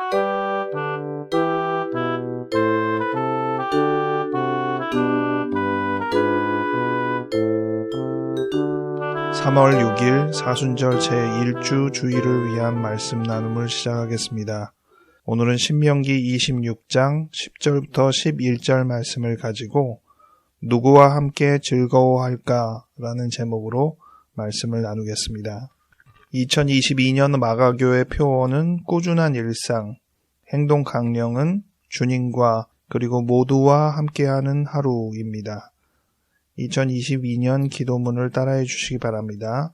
(3월 6일) 사순절 제1주 주일을 위한 말씀 나눔을 시작하겠습니다. 오늘은 신명기 26장 10절부터 11절 말씀을 가지고 누구와 함께 즐거워할까? 라는 제목으로 말씀을 나누겠습니다. 2022년 마가교회 표어는 꾸준한 일상, 행동 강령은 주님과 그리고 모두와 함께하는 하루입니다. 2022년 기도문을 따라해 주시기 바랍니다.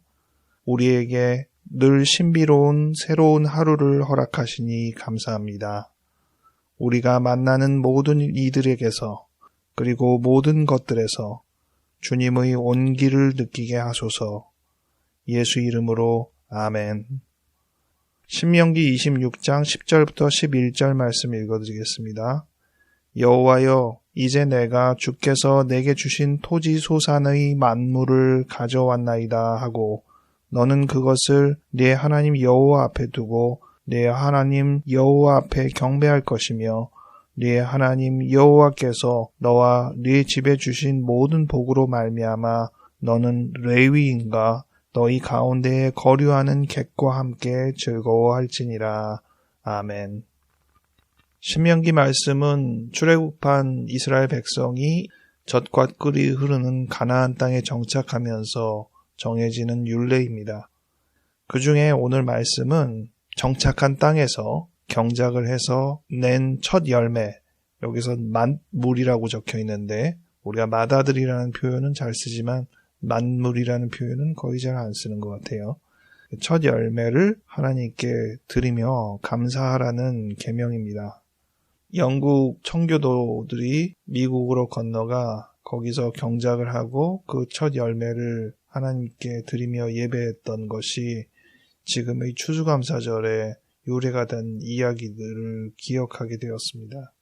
우리에게 늘 신비로운 새로운 하루를 허락하시니 감사합니다. 우리가 만나는 모든 이들에게서 그리고 모든 것들에서 주님의 온기를 느끼게 하소서. 예수 이름으로 아멘. 신명기 26장 10절부터 11절 말씀 읽어드리겠습니다. 여호와여, 이제 내가 주께서 내게 주신 토지 소산의 만물을 가져왔나이다 하고 너는 그것을 네 하나님 여호와 앞에 두고 네 하나님 여호와 앞에 경배할 것이며 네 하나님 여호와께서 너와 네 집에 주신 모든 복으로 말미암아 너는 레위인과 너희 가운데에 거류하는 객과 함께 즐거워할지니라. 아멘. 신명기 말씀은 출애굽한 이스라엘 백성이 젖과 꿀이 흐르는 가나안 땅에 정착하면서 정해지는 율례입니다. 그 중에 오늘 말씀은 정착한 땅에서 경작을 해서 낸 첫 열매, 여기서 만물이라고 적혀 있는데 우리가 맏아들이라는 표현은 잘 쓰지만 만물이라는 표현은 거의 잘 안 쓰는 것 같아요. 첫 열매를 하나님께 드리며 감사하라는 계명입니다. 영국 청교도들이 미국으로 건너가 거기서 경작을 하고 그 첫 열매를 하나님께 드리며 예배했던 것이 지금의 추수감사절에 유래가 된 이야기들을 기억하게 되었습니다.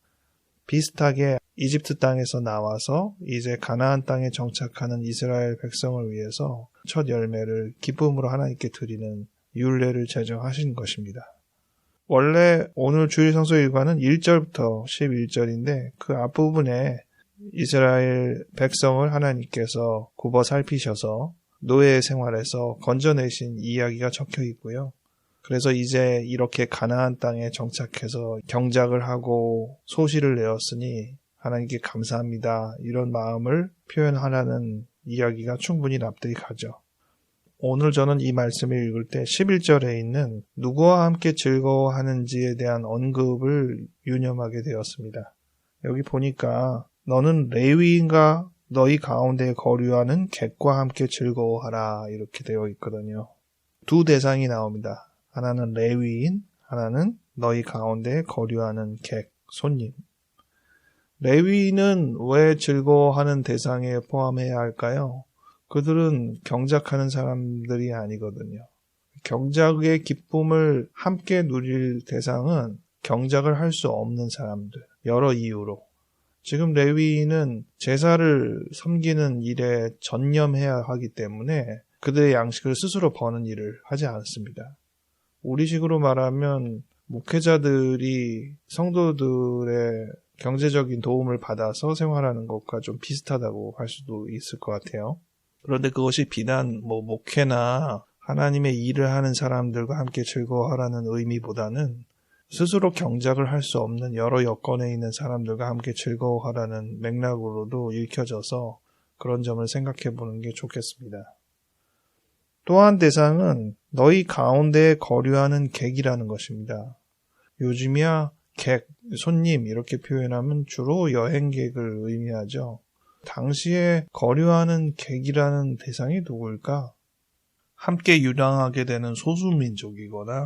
비슷하게 이집트 땅에서 나와서 이제 가나안 땅에 정착하는 이스라엘 백성을 위해서 첫 열매를 기쁨으로 하나님께 드리는 율례를 제정하신 것입니다. 원래 오늘 주일 성서 일과는 1절부터 11절인데 그 앞부분에 이스라엘 백성을 하나님께서 굽어 살피셔서 노예 생활에서 건져내신 이야기가 적혀 있고요. 그래서 이제 이렇게 가나안 땅에 정착해서 경작을 하고 소시를 내었으니 하나님께 감사합니다. 이런 마음을 표현하라는 이야기가 충분히 납득이 가죠. 오늘 저는 이 말씀을 읽을 때 11절에 있는 누구와 함께 즐거워하는지에 대한 언급을 유념하게 되었습니다. 여기 보니까 너는 레위인과 너희 가운데 거류하는 객과 함께 즐거워하라 이렇게 되어 있거든요. 두 대상이 나옵니다. 하나는 레위인, 하나는 너희 가운데 거류하는 객, 손님. 레위인은 왜 즐거워하는 대상에 포함해야 할까요? 그들은 경작하는 사람들이 아니거든요. 경작의 기쁨을 함께 누릴 대상은 경작을 할 수 없는 사람들, 여러 이유로. 지금 레위인은 제사를 섬기는 일에 전념해야 하기 때문에 그들의 양식을 스스로 버는 일을 하지 않습니다. 우리식으로 말하면 목회자들이 성도들의 경제적인 도움을 받아서 생활하는 것과 좀 비슷하다고 할 수도 있을 것 같아요. 그런데 그것이 비단 목회나 하나님의 일을 하는 사람들과 함께 즐거워하라는 의미보다는 스스로 경작을 할 수 없는 여러 여건에 있는 사람들과 함께 즐거워하라는 맥락으로도 읽혀져서 그런 점을 생각해 보는 게 좋겠습니다. 또한 대상은 너희 가운데에 거류하는 객이라는 것입니다. 요즘이야 객, 손님 이렇게 표현하면 주로 여행객을 의미하죠. 당시에 거류하는 객이라는 대상이 누구일까? 함께 유랑하게 되는 소수민족이거나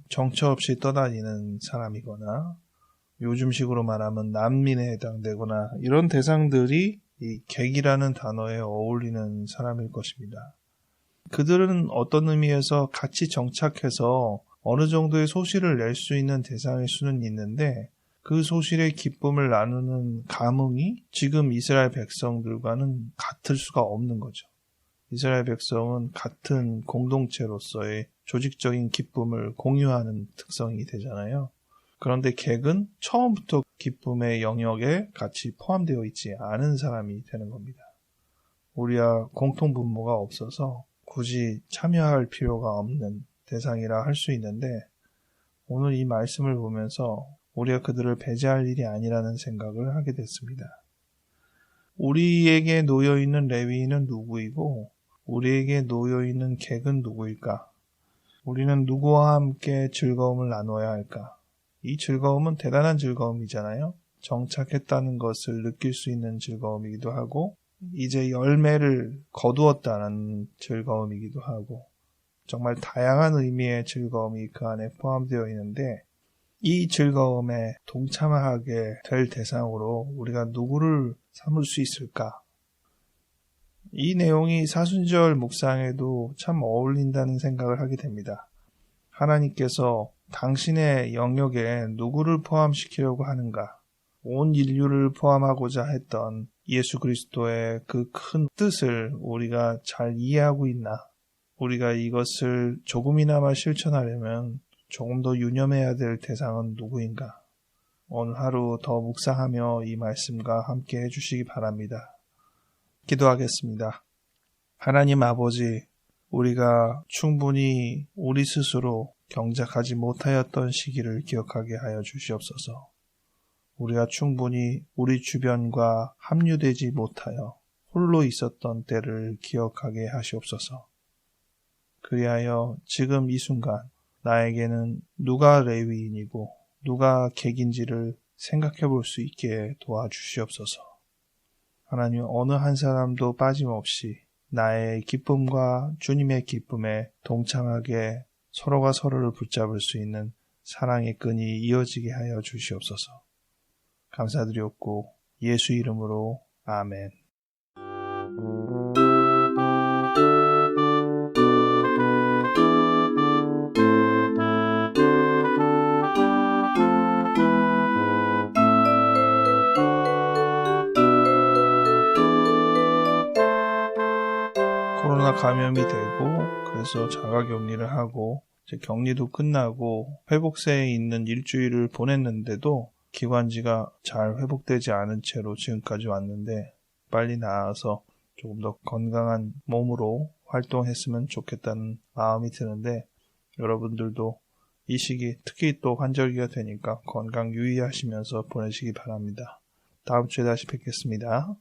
정처 없이 떠다니는 사람이거나 요즘식으로 말하면 난민에 해당되거나 이런 대상들이 이 객이라는 단어에 어울리는 사람일 것입니다. 그들은 어떤 의미에서 같이 정착해서 어느 정도의 소실을 낼 수 있는 대상일 수는 있는데 그 소실의 기쁨을 나누는 감흥이 지금 이스라엘 백성들과는 같을 수가 없는 거죠. 이스라엘 백성은 같은 공동체로서의 조직적인 기쁨을 공유하는 특성이 되잖아요. 그런데 객은 처음부터 기쁨의 영역에 같이 포함되어 있지 않은 사람이 되는 겁니다. 우리와 공통분모가 없어서 굳이 참여할 필요가 없는 대상이라 할 수 있는데, 오늘 이 말씀을 보면서 우리가 그들을 배제할 일이 아니라는 생각을 하게 됐습니다. 우리에게 놓여있는 레위인은 누구이고 우리에게 놓여있는 객은 누구일까? 우리는 누구와 함께 즐거움을 나눠야 할까? 이 즐거움은 대단한 즐거움이잖아요. 정착했다는 것을 느낄 수 있는 즐거움이기도 하고, 이제 열매를 거두었다는 즐거움이기도 하고, 정말 다양한 의미의 즐거움이 그 안에 포함되어 있는데, 이 즐거움에 동참하게 될 대상으로 우리가 누구를 삼을 수 있을까? 이 내용이 사순절 묵상에도 참 어울린다는 생각을 하게 됩니다. 하나님께서 당신의 영역에 누구를 포함시키려고 하는가? 온 인류를 포함하고자 했던 예수 그리스도의 그 큰 뜻을 우리가 잘 이해하고 있나? 우리가 이것을 조금이나마 실천하려면 조금 더 유념해야 될 대상은 누구인가? 오늘 하루 더 묵상하며 이 말씀과 함께 해주시기 바랍니다. 기도하겠습니다. 하나님 아버지, 우리가 충분히 우리 스스로 경작하지 못하였던 시기를 기억하게 하여 주시옵소서. 우리가 충분히 우리 주변과 합류되지 못하여 홀로 있었던 때를 기억하게 하시옵소서. 그리하여 지금 이 순간 나에게는 누가 레위인이고 누가 객인지를 생각해 볼 수 있게 도와주시옵소서. 하나님, 어느 한 사람도 빠짐없이 나의 기쁨과 주님의 기쁨에 동참하게 서로가 서로를 붙잡을 수 있는 사랑의 끈이 이어지게 하여 주시옵소서. 감사드리옵고 예수 이름으로 아멘. 코로나 감염이 되고, 그래서 자가격리를 하고 이제 격리도 끝나고 회복세에 있는 일주일을 보냈는데도 기관지가 잘 회복되지 않은 채로 지금까지 왔는데, 빨리 나아서 조금 더 건강한 몸으로 활동했으면 좋겠다는 마음이 드는데, 여러분들도 이 시기 특히 또 환절기가 되니까 건강 유의하시면서 보내시기 바랍니다. 다음 주에 다시 뵙겠습니다.